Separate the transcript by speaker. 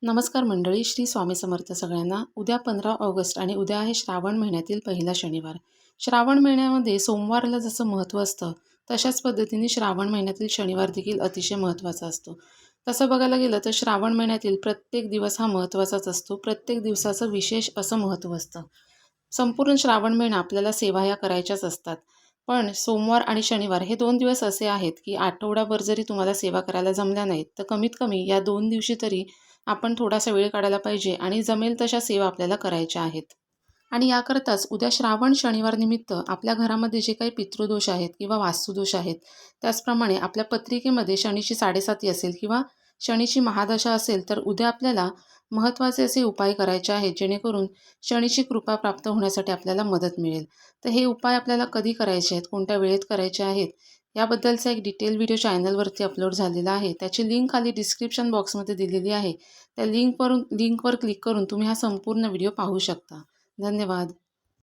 Speaker 1: नमस्कार मंडळी, श्री स्वामी समर्थ सगळ्यांना. उद्या 15 ऑगस्ट आणि उद्या आहे श्रावण महिन्यातील पहिला शनिवार. श्रावण महिन्यामध्ये सोमवारला जसं महत्त्व असतं, तशाच पद्धतीने श्रावण महिन्यातील शनिवार देखील अतिशय महत्त्वाचा असतो. तसं बघायला गेलं तर श्रावण महिन्यातील प्रत्येक दिवस हा महत्त्वाचाच असतो. प्रत्येक दिवसाचं विशेष असं महत्त्व असतं. संपूर्ण श्रावण महिना आपल्याला सेवा ह्या करायच्याच असतात. पण सोमवार आणि शनिवार हे 2 दिवस असे आहेत, की आठवडाभर जरी तुम्हाला सेवा करायला जमल्या नाहीत, तर कमीत कमी या 2 दिवशी तरी आपण थोडासा वेळ काढायला पाहिजे आणि जमेल तशा सेवा आपल्याला करायच्या आहेत. आणि याकरताच उद्या श्रावण शनिवार निमित्त आपल्या घरामध्ये जे काही पितृदोष आहेत किंवा वास्तुदोष आहेत, त्याचप्रमाणे आपल्या पत्रिकेमध्ये शनीची 7.5 असेल किंवा शनीची महादशा असेल, तर उद्या आपल्याला महत्त्वाचे असे उपाय करायचे आहेत, जेणेकरून शनीची कृपा प्राप्त होण्यासाठी आपल्याला मदत मिळेल. तर हे उपाय आपल्याला कधी करायचे आहेत, कोणत्या वेळेत करायचे आहेत, याबद्दलचा एक डिटेल व्हिडिओ चॅनलवरती अपलोड झालेला आहे. त्याची लिंक खाली डिस्क्रिप्शन बॉक्समध्ये दिलेली आहे. त्या लिंकवर क्लिक करून तुम्ही हा संपूर्ण व्हिडिओ पाहू शकता. धन्यवाद.